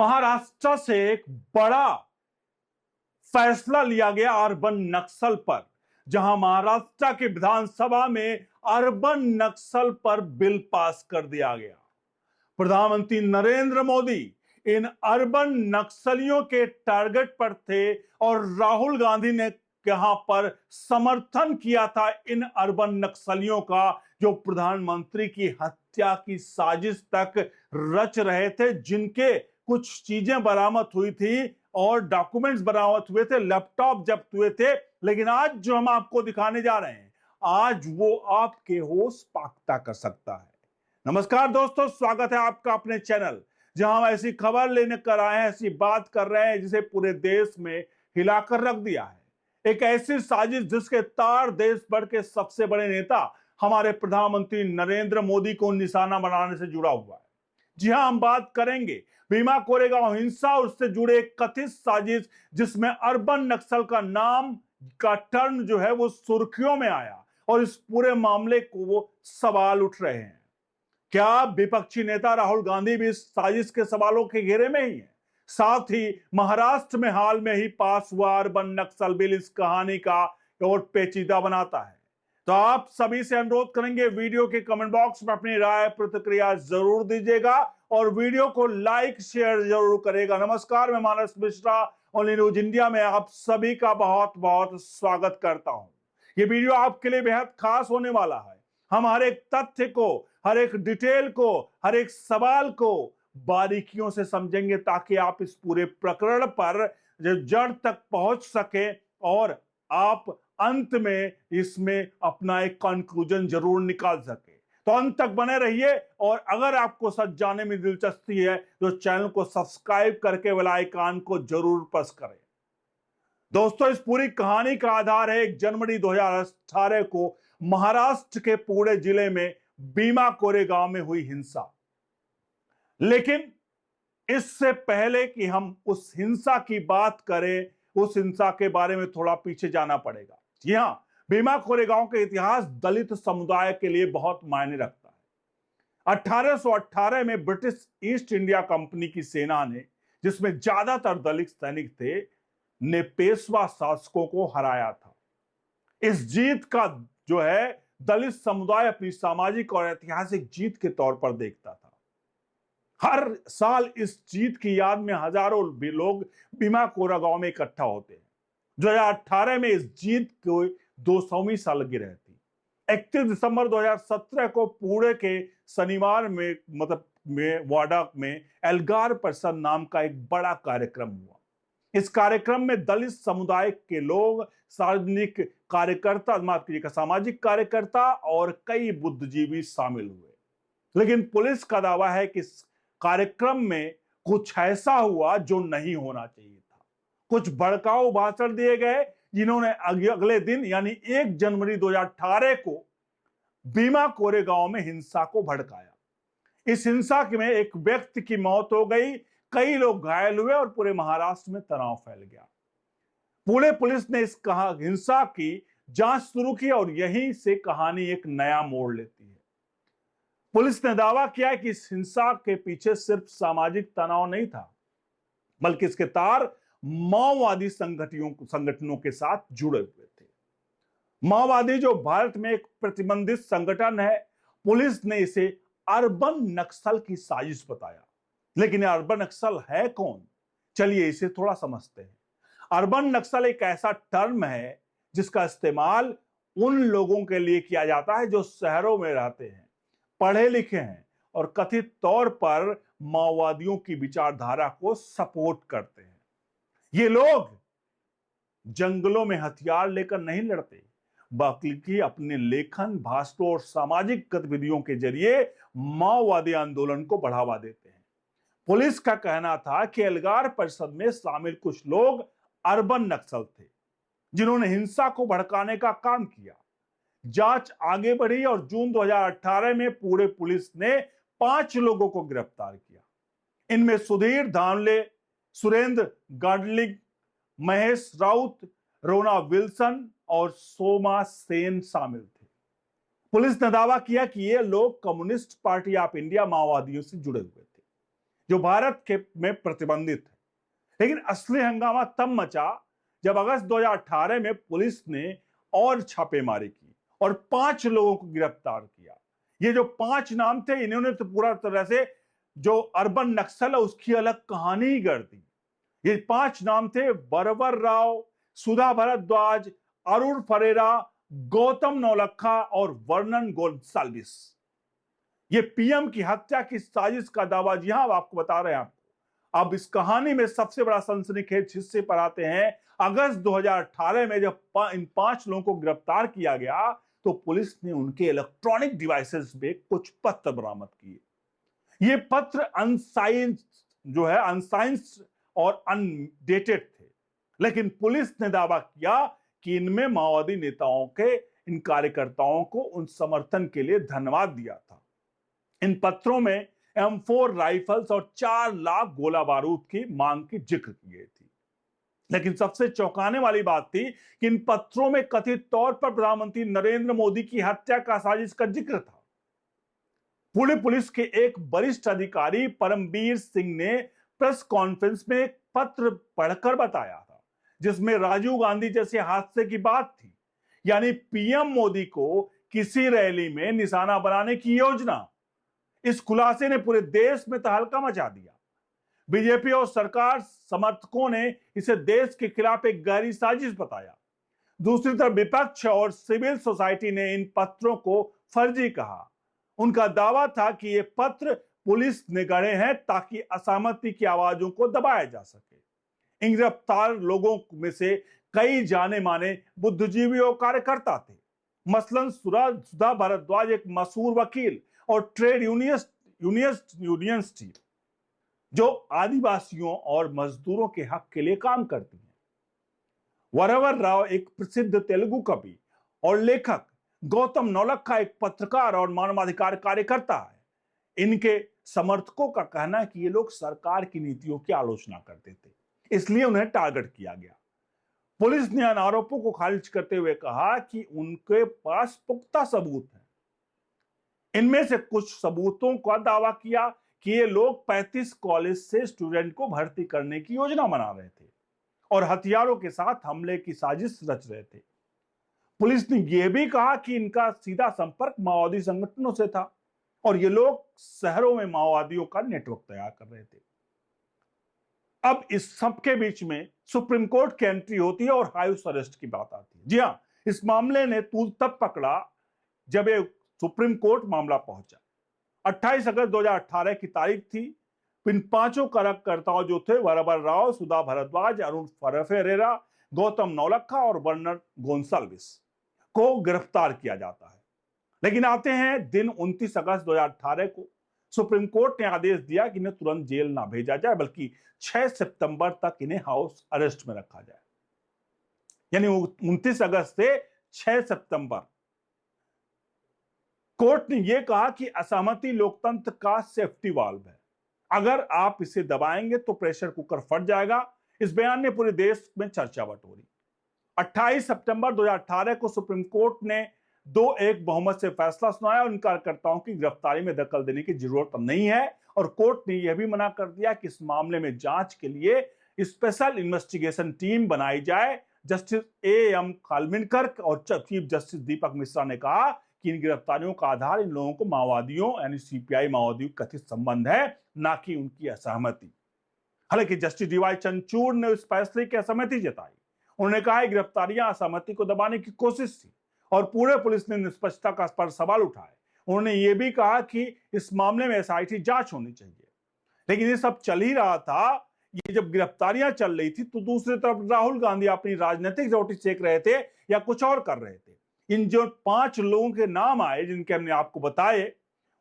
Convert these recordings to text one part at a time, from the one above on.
महाराष्ट्र से एक बड़ा फैसला लिया गया अर्बन नक्सल पर, जहां महाराष्ट्र की विधानसभा में अर्बन नक्सल पर बिल पास कर दिया गया। प्रधानमंत्री नरेंद्र मोदी इन अर्बन नक्सलियों के टारगेट पर थे और राहुल गांधी ने यहां पर समर्थन किया था इन अर्बन नक्सलियों का, जो प्रधानमंत्री की हत्या की साजिश तक रच रहे थे, जिनके कुछ चीजें बरामद हुई थी और डॉक्यूमेंट्स बरामद हुए थे, लैपटॉप जब्त हुए थे। लेकिन आज जो हम आपको दिखाने जा रहे हैं, आज वो आपके होश पाकता कर सकता है। नमस्कार दोस्तों, स्वागत है आपका अपने चैनल, जहां हम ऐसी खबर लेने कर आए हैं, ऐसी बात कर रहे हैं जिसे पूरे देश में हिलाकर रख दिया है। एक ऐसी साजिश जिसके तार देश भर के सबसे बड़े नेता हमारे प्रधानमंत्री नरेंद्र मोदी को निशाना बनाने से जुड़ा हुआ है। जी हां, हम बात करेंगे भीमा कोरेगांव हिंसा और उससे जुड़े एक कथित साजिश, जिसमें अर्बन नक्सल का नाम का टर्न जो है वो सुर्खियों में आया और इस पूरे मामले को वो सवाल उठ रहे हैं। क्या विपक्षी नेता राहुल गांधी भी इस साजिश के सवालों के घेरे में ही है? साथ ही महाराष्ट्र में हाल में ही पास हुआ अर्बन नक्सल बिल इस कहानी का और पेचीदा बनाता है। तो आप सभी से अनुरोध करेंगे, वीडियो के कमेंट बॉक्स में अपनी राय प्रतिक्रिया जरूर दीजिएगा और वीडियो को लाइक शेयर जरूर करेगा। नमस्कार, मैं मानस मिश्रा, ओनली न्यूज इंडिया में आप सभी का बहुत बहुत स्वागत करता हूं। ये वीडियो आपके लिए बेहद खास होने वाला है। हम हर एक तथ्य को, हर एक डिटेल को, हर एक सवाल को बारीकियों से समझेंगे, ताकि आप इस पूरे प्रकरण पर जड़ तक पहुंच सके और आप अंत में इसमें अपना एक कंक्लूजन जरूर निकाल सके। तो अंत तक बने रहिए और अगर आपको सच जानने में दिलचस्पी है तो चैनल को सब्सक्राइब करके बेल आइकन को जरूर प्रेस करें। दोस्तों, इस पूरी कहानी का आधार है 1 जनवरी 2018 को महाराष्ट्र के पुणे जिले में भीमा कोरेगांव में हुई हिंसा। लेकिन इससे पहले कि हम उस हिंसा की बात करें, उस हिंसा के बारे में थोड़ा पीछे जाना पड़ेगा। जी हां, भीमा कोरेगांव का इतिहास दलित समुदाय के लिए बहुत मायने रखता है। 1818 में ब्रिटिश ईस्ट इंडिया कंपनी की सेना ने, जिसमें ज्यादातर दलित सैनिक थे, ने पेशवा शासकों को हराया था। इस जीत का जो है दलित समुदाय अपनी सामाजिक और ऐतिहासिक जीत के तौर पर देखता था। हर साल इस जीत की याद में हजारों लोग भीमा कोरेगांव में इकट्ठा होते हैं। 2018 में इस जीत को 200वीं सालगिरह थी। 31 दिसंबर 2017 को पुणे के शनिवार में वाडा में एल्गार परिषद नाम का एक बड़ा कार्यक्रम हुआ। इस कार्यक्रम में दलित समुदाय के लोग, सार्वजनिक कार्यकर्ता, माफ कीजिएगा, सामाजिक कार्यकर्ता और कई बुद्धिजीवी शामिल हुए। लेकिन पुलिस का दावा है कि इस कार्यक्रम में कुछ ऐसा हुआ जो नहीं होना चाहिए था। कुछ भड़काऊ भाषण दिए गए, जिन्होंने अगले दिन यानी 1 जनवरी 2018 को भीमा कोरेगांव में हिंसा को भड़काया। इस हिंसा में एक व्यक्ति की मौत हो गई, कई लोग घायल हुए और पूरे महाराष्ट्र में तनाव फैल गया। पुणे पुलिस ने इस हिंसा की जांच शुरू की और यहीं से कहानी एक नया मोड़ लेती है। पुलिस ने दावा किया कि इस हिंसा के पीछे सिर्फ सामाजिक तनाव नहीं था, बल्कि इसके तार माओवादी संगठनों के साथ जुड़े हुए थे। माओवादी जो भारत में एक प्रतिबंधित संगठन है, पुलिस ने इसे अर्बन नक्सल की साजिश बताया। लेकिन अर्बन नक्सल है कौन? चलिए इसे थोड़ा समझते हैं। अर्बन नक्सल एक ऐसा टर्म है जिसका इस्तेमाल उन लोगों के लिए किया जाता है जो शहरों में रहते हैं, पढ़े लिखे हैं और कथित तौर पर माओवादियों की विचारधारा को सपोर्ट करते हैं। ये लोग जंगलों में हथियार लेकर नहीं लड़ते, बल्कि अपने लेखन, भाषणों और सामाजिक गतिविधियों के जरिए माओवादी आंदोलन को बढ़ावा देते हैं। पुलिस का कहना था कि एल्गार परिषद में शामिल कुछ लोग अर्बन नक्सल थे, जिन्होंने हिंसा को भड़काने का काम किया। जांच आगे बढ़ी और जून 2018 में पुणे पुलिस ने 5 लोगों को गिरफ्तार किया। इनमें सुधीर धामले, सुरेंद्र गाडलिंग, महेश राउत, रोना विल्सन और सोमा सेन शामिल थे। पुलिस ने दावा किया कि ये लोग कम्युनिस्ट पार्टी ऑफ इंडिया माओवादियों से जुड़े हुए थे, जो भारत के में प्रतिबंधित है। लेकिन असली हंगामा तब मचा जब अगस्त 2018 में पुलिस ने और छापेमारी की और 5 लोगों को गिरफ्तार किया। ये जो 5 नाम थे, इन्होंने तो पूरा तरह से जो अर्बन नक्सल है उसकी अलग कहानी ही गढ़ दी। ये 5 नाम थे वरवर राव, सुधा भारद्वाज, अरुण फरेरा, गौतम नौलखा और वर्नन गोन्साल्विस। ये पीएम की हत्या की साजिश का दावा, जी हां, आपको बता रहे हैं आपको। अब इस कहानी में सबसे बड़ा सनसनीखेज हिस्से पर आते हैं। अगस्त 2018 में जब इन 5 लोगों को गिरफ्तार किया गया तो पुलिस ने उनके इलेक्ट्रॉनिक डिवाइसेस में कुछ पत्र बरामद किए। ये पत्र अनसाइंस्ड और अनडेटेड थे, लेकिन पुलिस ने दावा किया कि इनमें माओवादी नेताओं के इन कार्यकर्ताओं को उन समर्थन के लिए धन्यवाद दिया था। इन पत्रों में M4 राइफल्स और 4 लाख गोला बारूद की मांग की जिक्र की गई थी। लेकिन सबसे चौंकाने वाली बात थी कि इन पत्रों में कथित तौर पर प्रधानमंत्री नरेंद्र मोदी की हत्या का साजिश का जिक्र था। पुणे पुलिस के एक वरिष्ठ अधिकारी परमवीर सिंह ने प्रेस कॉन्फ्रेंस में एक पत्र पढ़कर बताया था जिसमें राजीव गांधी जैसे हादसे की बात थी, यानी पीएम मोदी को किसी रैली में निशाना बनाने की योजना। इस खुलासे ने पूरे देश में तहलका मचा दिया। बीजेपी और सरकार समर्थकों ने इसे देश के खिलाफ एक गहरी साजिश बताया। दूसरी तरफ विपक्ष और सिविल सोसाइटी ने इन पत्रों को फर्जी कहा। उनका दावा था कि ये पत्र पुलिस ने गढ़े हैं ताकि असहमति की आवाजों को दबाया जा सके। इन गिरफ्तार लोगों में से कई जाने माने बुद्धिजीवी और कार्यकर्ता थे। मसलन सुधा भारद्वाज एक मशहूर वकील और ट्रेड यूनियनिस्ट थी जो आदिवासियों और मजदूरों के हक के लिए काम करती हैं। वरवर राव एक प्रसिद्ध तेलुगु कवि और लेखक, गौतम नौलखा एक पत्रकार और मानवाधिकार कार्यकर्ता है। इनके समर्थकों का कहना है कि ये लोग सरकार की नीतियों की आलोचना करते थे, इसलिए उन्हें टारगेट किया गया। पुलिस ने इन आरोपों को खारिज करते हुए कहा कि उनके पास पुख्ता सबूत हैं। इनमें से कुछ सबूतों का दावा किया कि ये लोग 35 कॉलेज से स्टूडेंट को भर्ती करने की योजना बना रहे थे और हथियारों के साथ हमले की साजिश रच रहे थे। पुलिस ने यह भी कहा कि इनका सीधा संपर्क माओवादी संगठनों से था और ये लोग शहरों में माओवादियों का नेटवर्क तैयार कर रहे थे। अब इस सबके बीच में सुप्रीम कोर्ट की एंट्री होती है और हाउस अरेस्ट की बात आती है। जी हां, इस मामले ने तूल तब पकड़ा जब ये सुप्रीम कोर्ट मामला पहुंचा। 28 अगस्त 2018 की तारीख थी। इन 5 कार्यकर्ताओं जो थे वरवर राव, सुधा भारद्वाज, अरुण फरेरा, गौतम नौलखा और वर्नन गोन्साल्विस को गिरफ्तार किया जाता है। लेकिन आते हैं दिन 29 अगस्त 2018 को सुप्रीम कोर्ट ने आदेश दिया कि इन्हें तुरंत जेल ना भेजा जाए बल्कि 6 सितंबर तक इन्हें हाउस अरेस्ट में रखा जाए। यानी 29 अगस्त से 6 सितंबर कोर्ट ने यह कहा कि असहमति लोकतंत्र का सेफ्टी वाल्व है, अगर आप इसे दबाएंगे तो प्रेशर कुकर फट जाएगा। इस बयान ने पूरे देश में चर्चा बटोरी। 28 सितंबर 2018 को सुप्रीम कोर्ट ने 2-1 बहुमत से फैसला सुनाया और इन कार्यकर्ताओं की गिरफ्तारी में दखल देने की जरूरत नहीं है और कोर्ट ने यह भी मना कर दिया कि इस मामले में जांच के लिए स्पेशल इन्वेस्टिगेशन टीम बनाई जाए। Justice A.M. खानविलकर और चीफ जस्टिस दीपक मिश्रा ने कहा कि इन गिरफ्तारियों का आधार इन लोगों को माओवादियों यानी सीपीआई माओवादियों कथित संबंध है, ना कि उनकी असहमति। हालांकि जस्टिस डीवाई चंद्रचूड़ ने इस फैसले की असहमति जताई। उन्होंने कहा गिरफ्तारियां असहमति को दबाने की कोशिश थी और पूरे पुलिस ने निष्पक्षता का पर सवाल उठाए। उन्होंने ये भी कहा कि इस मामले में एसआईटी जांच होनी चाहिए। लेकिन ये सब चल ही रहा था, ये जब गिरफ्तारियां चल रही थी तो दूसरी तरफ राहुल गांधी अपनी राजनीतिक रोटी सेक रहे थे या कुछ और कर रहे थे। इन जो 5 लोगों के नाम आए जिनके हमने आपको बताए,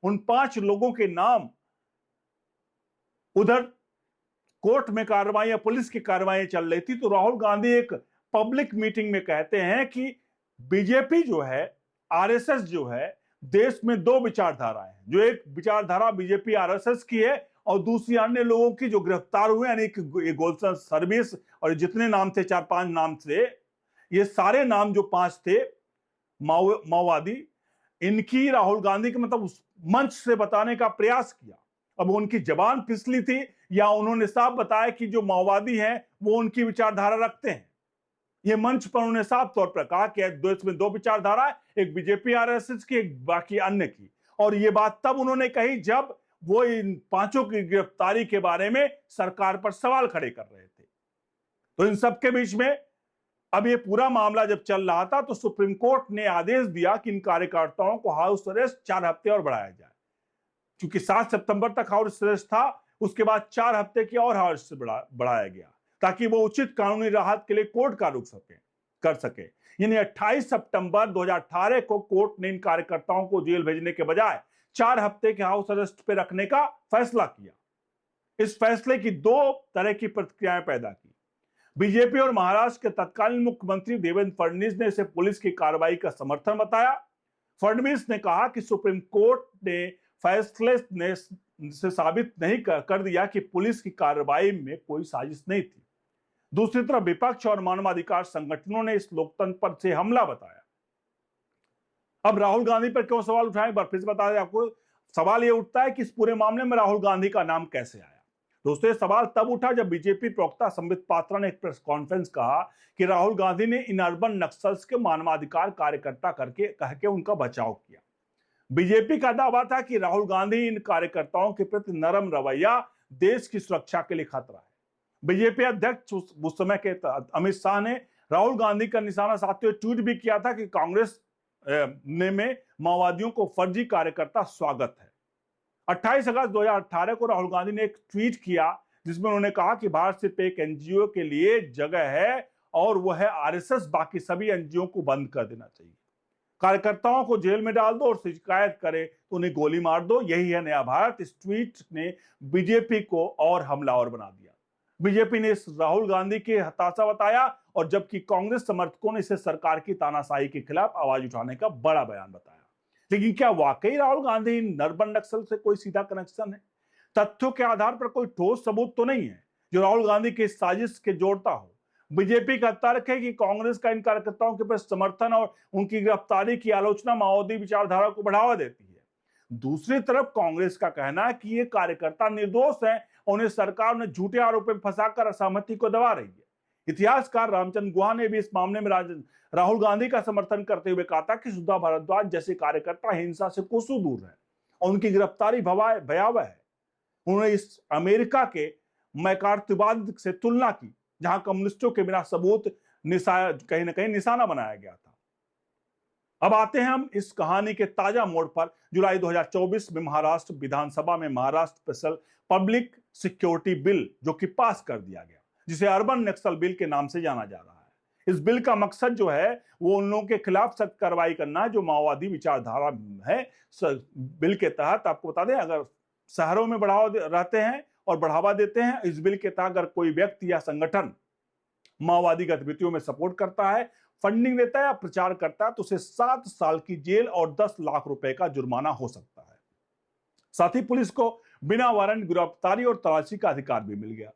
उन 5 लोगों के नाम उधर कोर्ट में कार्रवाई या पुलिस की कार्रवाई चल रही थी तो राहुल गांधी एक पब्लिक मीटिंग में कहते हैं कि बीजेपी जो है, आरएसएस जो है, देश में 2 विचारधाराएं हैं। जो एक विचारधारा बीजेपी आरएसएस की है और दूसरी अन्य लोगों की जो गिरफ्तार हुए यानी कि गोल्डन सर्विस और जितने नाम थे 4-5 नाम थे, ये सारे नाम जो 5 थे माओवादी, इनकी राहुल गांधी के मतलब उस मंच से बताने का प्रयास किया अब उनकी जबान फिसली थी या उन्होंने साफ बताया कि जो माओवादी हैं वो उनकी विचारधारा रखते हैं। ये मंच पर उन्होंने साफ तौर पर कहा कि देश में दो विचारधारा है, एक बीजेपी आरएसएस की, एक बाकी अन्य की। और ये बात तब उन्होंने कही जब वो इन पांचों की गिरफ्तारी के बारे में सरकार पर सवाल खड़े कर रहे थे। तो इन सबके बीच में अब ये पूरा मामला जब चल रहा था तो सुप्रीम कोर्ट ने आदेश दिया कि इन कार्यकर्ताओं को हाउस अरेस्ट 4 हफ्ते और बढ़ाया जाए। क्योंकि 7 सितंबर तक हाउस अरेस्ट था, उसके बाद 4 हफ्ते की और हाउस अरेस्ट बढ़ाया गया ताकि वो उचित कानूनी राहत के लिए कोर्ट का रुख कर सके। यानी 28 सितंबर 2018 को कोर्ट ने इन कार्यकर्ताओं को जेल भेजने के बजाय 4 हफ्ते के हाउस अरेस्ट पे रखने का फैसला किया। इस फैसले की दो तरह की प्रतिक्रियाएं पैदा की। बीजेपी और महाराष्ट्र के तत्कालीन मुख्यमंत्री देवेंद्र फडणवीस ने इसे पुलिस की कार्रवाई का समर्थन बताया। फडणवीस ने कहा कि सुप्रीम कोर्ट ने फैसले ने से साबित नहीं कर दिया कि पुलिस की कार्रवाई में कोई साजिश नहीं थी। दूसरी तरफ विपक्ष और मानवाधिकार संगठनों ने इस लोकतंत्र पर से हमला बताया। अब राहुल गांधी पर क्यों सवाल उठाए, फिर से बता दें आपको। सवाल यह उठता है कि इस पूरे मामले में राहुल गांधी का नाम कैसे आया। दोस्तों, ये सवाल तब उठा जब बीजेपी प्रवक्ता संबित पात्रा ने एक प्रेस कॉन्फ्रेंस कहा कि राहुल गांधी ने इन अर्बन नक्सल्स के मानवाधिकार कार्यकर्ता कह के उनका बचाव किया। बीजेपी का दावा था कि राहुल गांधी इन कार्यकर्ताओं के प्रति नरम रवैया देश की सुरक्षा के लिए खतरा है। बीजेपी अध्यक्ष उस समय के अमित शाह ने राहुल गांधी का निशाना साधते हुए ट्वीट भी किया था कि कांग्रेस में माओवादियों को फर्जी कार्यकर्ता स्वागत है। 28 अगस्त 2018 को राहुल गांधी ने एक ट्वीट किया जिसमें उन्होंने कहा कि भारत सिर्फ एक एनजीओ के लिए जगह है और वह है आरएसएस, बाकी सभी एनजीओ को बंद कर देना चाहिए। कार्यकर्ताओं को जेल में डाल दो और शिकायत करे तो उन्हें गोली मार दो, यही है नया भारत। इस ट्वीट ने बीजेपी को और हमलावर बना दिया। बीजेपी ने इस राहुल गांधी के हताशा बताया और जबकि कांग्रेस समर्थकों ने इसे सरकार की तानाशाही के खिलाफ आवाज उठाने का बड़ा बयान बताया। लेकिन क्या वाकई राहुल गांधी नरबन नक्सल से कोई सीधा कनेक्शन है? तथ्यों के आधार पर कोई ठोस सबूत तो नहीं है जो राहुल गांधी की साजिश के जोड़ता हो। बीजेपी का तर्क है कि कांग्रेस का इन कार्यकर्ताओं के प्रति समर्थन और उनकी गिरफ्तारी की आलोचना माओवादी विचारधारा को बढ़ावा देती है। दूसरी तरफ कांग्रेस का कहना है कि ये कार्यकर्ता निर्दोष हैं, उन्हें सरकार ने झूठे आरोपों में फंसाकर असहमति को दबा रही है। इतिहासकार रामचंद्र गुहा ने भी इस मामले में राहुल गांधी का समर्थन करते हुए कहा था कि सुधा भारद्वाज जैसे कार्यकर्ता हिंसा से कोसों दूर है और उनकी गिरफ्तारी भयावह है। उन्होंने इस अमेरिका के मैकार्थीवाद से तुलना की जहां कम्युनिस्टों के बिना सबूत कहीं ना कहीं निशाना बनाया गया था। अब आते हैं हम इस कहानी के ताजा मोड़ पर। जुलाई 2024 में महाराष्ट्र विधानसभा में Maharashtra special public security bill जो कि पास कर दिया गया, जिसे अर्बन नक्सल बिल के नाम से जाना जा रहा है। इस बिल का मकसद जो है वो उन लोगों के खिलाफ सख्त कार्रवाई करना है जो माओवादी विचारधारा है। बिल के तहत आपको बता दें, अगर शहरों में रहते हैं और बढ़ावा देते हैं, इस बिल के तहत अगर कोई व्यक्ति या संगठन माओवादी गतिविधियों में सपोर्ट करता है, फंडिंग देता है या प्रचार करता है तो उसे 7 साल की जेल और 10 लाख रुपए का जुर्माना हो सकता है। साथ ही पुलिस को बिना वारंट गिरफ्तारी और तलाशी का अधिकार भी मिल गया।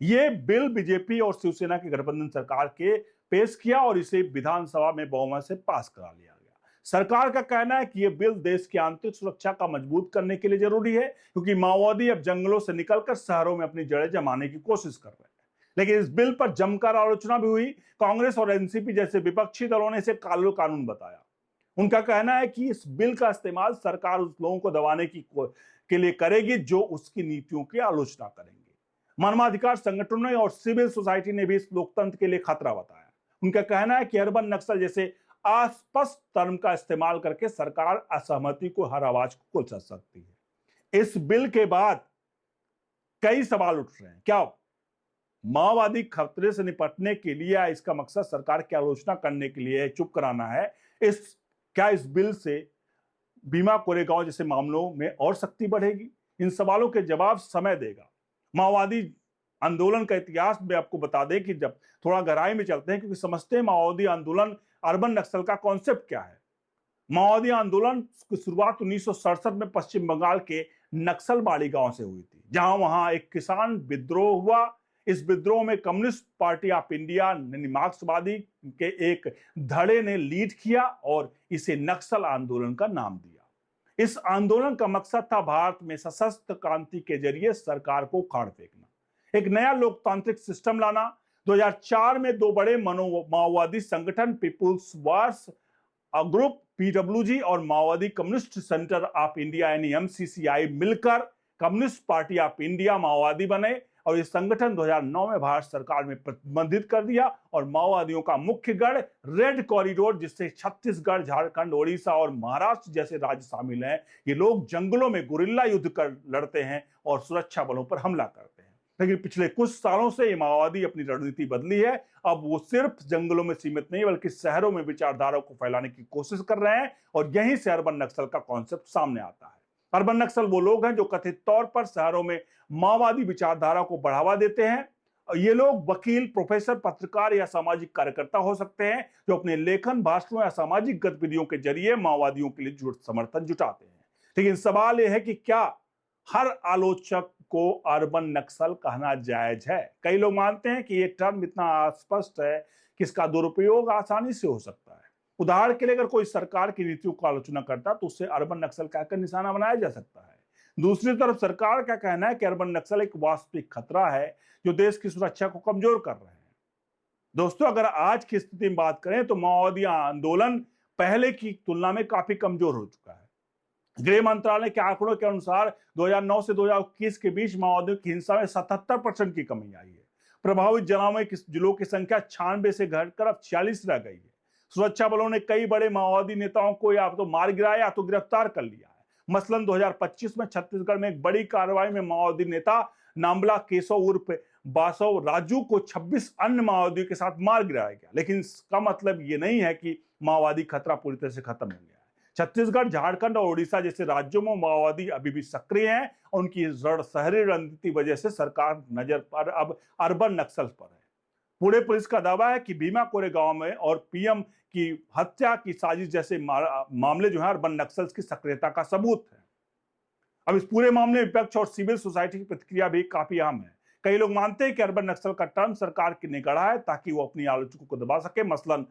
यह बिल बीजेपी और शिवसेना की गठबंधन सरकार के पेश किया और इसे विधानसभा में बहुमत से पास करा लिया गया। सरकार का कहना है कि यह बिल देश की आंतरिक सुरक्षा का मजबूत करने के लिए जरूरी है क्योंकि माओवादी अब जंगलों से निकलकर शहरों में अपनी जड़ें जमाने की कोशिश कर रहे हैं। लेकिन इस बिल पर जमकर आलोचना भी हुई। कांग्रेस और एनसीपी जैसे विपक्षी दलों ने इसे कालो कानून बताया। उनका कहना है कि इस बिल का इस्तेमाल सरकार उस लोगों को दबाने के लिए करेगी जो उसकी नीतियों की आलोचना करेंगे। मानवाधिकार संगठनों और सिविल सोसाइटी ने भी इस लोकतंत्र के लिए खतरा बताया। उनका कहना है कि अर्बन नक्सल जैसे अस्पष्ट टर्म का इस्तेमाल करके सरकार असहमति को हर आवाज को कुचल सकती है। इस बिल के बाद कई सवाल उठ रहे हैं। क्या माओवादी खतरे से निपटने के लिए इसका मकसद सरकार की आलोचना करने के लिए चुप कराना है? क्या इस बिल से भीमा कोरेगांव जैसे मामलों में और शक्ति बढ़ेगी? इन सवालों के जवाब समय देगा। माओवादी आंदोलन का इतिहास में आपको बता दें कि जब थोड़ा गहराई में चलते हैं, क्योंकि समझते हैं माओवादी आंदोलन अर्बन नक्सल का कॉन्सेप्ट क्या है। माओवादी आंदोलन की शुरुआत 1967 में पश्चिम बंगाल के नक्सलबाड़ी गांव से हुई थी, जहां वहां एक किसान विद्रोह हुआ। इस विद्रोह में कम्युनिस्ट पार्टी ऑफ इंडिया मार्क्सवादी के एक धड़े ने लीड किया और इसे नक्सल आंदोलन का नाम दिया। इस आंदोलन का मकसद था भारत में सशस्त्र क्रांति के जरिए सरकार को उखाड़ फेंकना, एक नया लोकतांत्रिक सिस्टम लाना। 2004 में दो बड़े माओवादी संगठन पीपुल्स वार्स ग्रुप पीडब्ल्यूजी और माओवादी कम्युनिस्ट सेंटर ऑफ इंडिया यानी एमसीसीआई मिलकर कम्युनिस्ट पार्टी ऑफ इंडिया माओवादी बने और इस संगठन 2009 में भारत सरकार में प्रतिबंधित कर दिया और माओवादियों का मुख्य गढ़ रेड कॉरिडोर, जिससे छत्तीसगढ़, झारखंड, ओडिशा और महाराष्ट्र जैसे राज्य शामिल हैं, ये लोग जंगलों में गुरिल्ला युद्ध कर लड़ते हैं और सुरक्षा बलों पर हमला करते हैं। लेकिन पिछले कुछ सालों से ये माओवादी अपनी रणनीति बदली है। अब वो सिर्फ जंगलों में सीमित नहीं बल्कि शहरों में विचारधारा को फैलाने की कोशिश कर रहे हैं और यहीं से अर्बन नक्सल का कॉन्सेप्ट सामने आता है। अर्बन नक्सल वो लोग हैं जो कथित तौर पर शहरों में माओवादी विचारधारा को बढ़ावा देते हैं। ये लोग वकील, प्रोफेसर, पत्रकार या सामाजिक कार्यकर्ता हो सकते हैं जो अपने लेखन, भाषणों या सामाजिक गतिविधियों के जरिए माओवादियों के लिए समर्थन जुटाते हैं। लेकिन सवाल यह है कि क्या हर आलोचक को अर्बन नक्सल कहना जायज है? कई लोग मानते हैं कि यह टर्म इतना अस्पष्ट है कि इसका दुरुपयोग आसानी से हो सकता है। उदाहरण के लिए अगर कोई सरकार की नीतियों की आलोचना करता तो उससे अर्बन नक्सल कहकर निशाना बनाया जा सकता है। दूसरी तरफ सरकार का कहना है कि अर्बन नक्सल एक वास्तविक खतरा है जो देश की सुरक्षा को कमजोर कर रहे हैं। दोस्तों, अगर आज की स्थिति में बात करें तो माओवादी आंदोलन पहले की तुलना में काफी कमजोर हो चुका है। गृह मंत्रालय के आंकड़ों के अनुसार 2009 से 2021 के बीच माओवादियों की हिंसा में 77% की कमी आई है। प्रभावित जिलों की संख्या 96 से घटकर अब 46 रह गई है। सुरक्षा बलों ने कई बड़े माओवादी नेताओं को या तो मार गिराया या तो गिरफ्तार कर लिया है। मसलन 2025 में छत्तीसगढ़ में एक बड़ी कार्रवाई में माओवादी नेता नामला केशव उर्फ बासव राजू को 26 अन्य माओवादियों के साथ मार गिराया गया। लेकिन इसका मतलब ये नहीं है कि माओवादी खतरा पूरी तरह से खत्म हो गया है। छत्तीसगढ़, झारखंड और ओडिशा जैसे राज्यों में माओवादी अभी भी सक्रिय हैं और उनकी शहरी रणनीति वजह से सरकार नजर पर अब अर्बन नक्सल पर है। पुणे पुलिस का दावा है कि भीमा कोरेगांव में और पीएम की हत्या की साजिश जैसे मामले जो है अर्बन नक्सल्स की सक्रियता का सबूत है। अब इस पूरे मामले में विपक्ष और सिविल सोसाइटी की प्रतिक्रिया भी काफी अहम है। कई लोग मानते हैं कि अर्बन नक्सल का टर्म सरकार की ने गढ़ा है ताकि वो अपनी आलोचकों को दबा सके। मसलन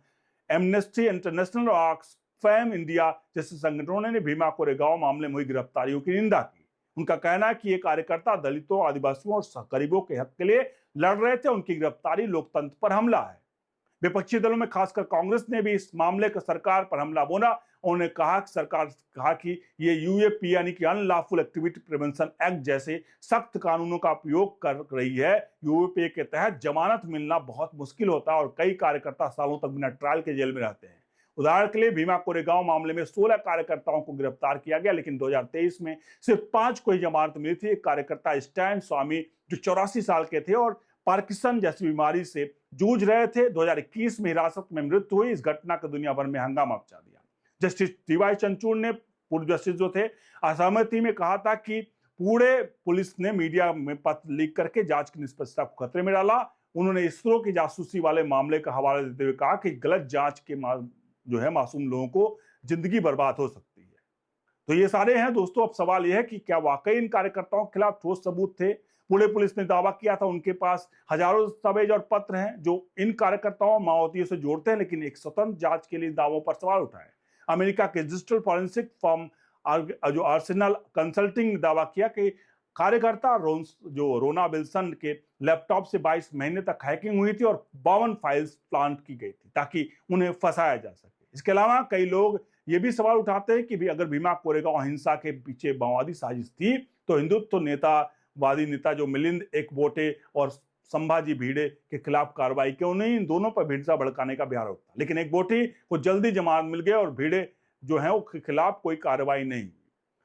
एमनेस्टी इंटरनेशनल और ऑक्सफैम इंडिया जैसे संगठनों ने भीमा कोरेगांव मामले में हुई गिरफ्तारियों की निंदा की। उनका कहना है कि ये कार्यकर्ता दलितों, आदिवासियों और गरीबों के हक के लिए लड़ रहे थे। उनकी गिरफ्तारी लोकतंत्र पर हमला है। विपक्षी दलों में खासकर कांग्रेस ने भी इस मामले का सरकार पर हमला बोला। उन्होंने कहा कि ये यूएपी यानी कि अनलॉफुल एक्टिविटी प्रिवेंशन एक्ट जैसे सख्त कानूनों का उपयोग कर रही है। यूएपी के तहत जमानत मिलना बहुत मुश्किल होता है और कई कार्यकर्ता सालों तक बिना ट्रायल के जेल में रहते हैं। उदाहरण के लिए भीमा कोरेगांव मामले में 16 कार्यकर्ताओं को गिरफ्तार किया गया, लेकिन 2023 में सिर्फ 5 को ही जमानत मिली थी। एक कार्यकर्ता स्टैन स्वामी जो 84 साल के थे और पार्किंसन जैसी बीमारी से जूझ रहे थे, 2021 में हिरासत में मृत्यु हुई। इस घटना का दुनिया भर में हंगामा मचा दिया। जस्टिस डीवाई चंद्रचूड़ ने, पूर्व जस्टिस जो थे, असहमति में कहा था कि पूरे पुलिस ने मीडिया में पत्र लीक करके जांच की निष्पक्षता को खतरे में डाला। उन्होंने इसरो की जासूसी वाले मामले का हवाला देते हुए कहा कि गलत जांच के जो है मासूम लोगों को जिंदगी बर्बाद हो सकती है। तो ये सारे हैं दोस्तों। अब सवाल यह है कि क्या वाकई इन कार्यकर्ताओं के खिलाफ ठोस सबूत थे? पुणे पुलिस ने दावा किया था उनके पास हजारों दस्तावेज और पत्र हैं जो इन कार्यकर्ताओं माओवादियों से जोड़ते हैं, लेकिन एक स्वतंत्र जांच के लिए दावों पर सवाल उठाए। अमेरिका के डिजिटल फॉरेंसिक फर्म जो आर्सेनल कंसल्टिंग ने दावा किया कि कार्यकर्ता जो रोना विल्सन के लैपटॉप से 22 महीने तक हैकिंग हुई थी और 52 फाइल्स प्लांट की गई थी ताकि उन्हें फंसाया जा सके। इसके अलावा कई लोग ये भी सवाल उठाते हैं कि भी अगर भीमा कोरेगांव हिंसा के पीछे माओवादी साजिश थी तो हिंदुत्व नेतावादी नेता जो मिलिंद एकबोटे और संभाजी भिड़े के खिलाफ कार्रवाई क्यों नहीं? इन दोनों पर हिंसा भड़काने का भी आरोप था, लेकिन एकबोटे को जल्दी जमानत मिल गई और भिड़े जो है उसके खिलाफ कोई कार्रवाई नहीं हुई।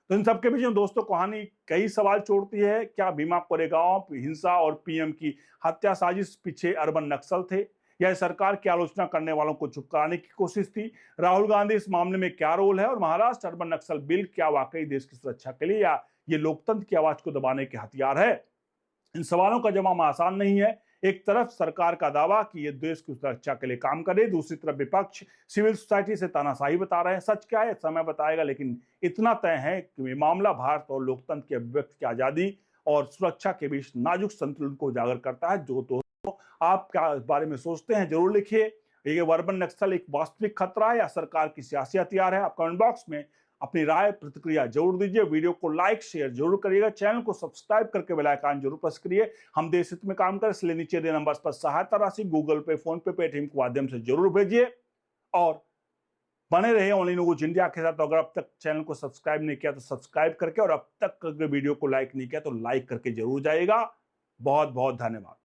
तो इन सबके बीच में दोस्तों कहानी कई सवाल छोड़ती है। क्या भीमा कोरेगांव हिंसा और पीएम की हत्या साजिश पीछे अर्बन नक्सल थे या सरकार की आलोचना करने वालों को चुपकाने की कोशिश थी? राहुल गांधी इस मामले में क्या रोल है? और महाराष्ट्र अर्बन नक्सल बिल क्या वाकई देश की सुरक्षा के लिए या ये लोकतंत्र की आवाज को दबाने के हथियार है? इन सवालों का जवाब आसान नहीं है। एक तरफ सरकार का दावा कि ये देश की सुरक्षा के लिए काम करे, दूसरी तरफ विपक्ष सिविल सोसाइटी से तानाशाही बता रहे हैं। सच क्या है समय बताएगा, लेकिन इतना तय है कि ये मामला भारत और लोकतंत्र के अभिव्यक्ति की आजादी और सुरक्षा के बीच नाजुक संतुलन को उजागर करता है। जो दोस्तों आप क्या इस बारे में सोचते हैं जरूर लिखिए। ये अर्बन नक्सल एक वास्तविक खतरा है या सरकार की सियासी हथियार है? आप कमेंट बॉक्स में अपनी राय प्रतिक्रिया जरूर दीजिए। वीडियो को लाइक शेयर जरूर करिएगा। चैनल को सब्सक्राइब करके बेल आइकन जरूर प्रेस करिए। हम देश हित में काम करें, इसलिए नीचे दिए नंबर्स पर सहायता राशि गूगल पे, फोन पे, पेटीएम के माध्यम से जरूर भेजिए और बने रहे ओनली न्यूज इंडिया के साथ। तो अगर अब तक चैनल को सब्सक्राइब नहीं किया तो सब्सक्राइब करके, और अब तक वीडियो को लाइक नहीं किया तो लाइक करके जरूर जाइएगा। बहुत बहुत धन्यवाद।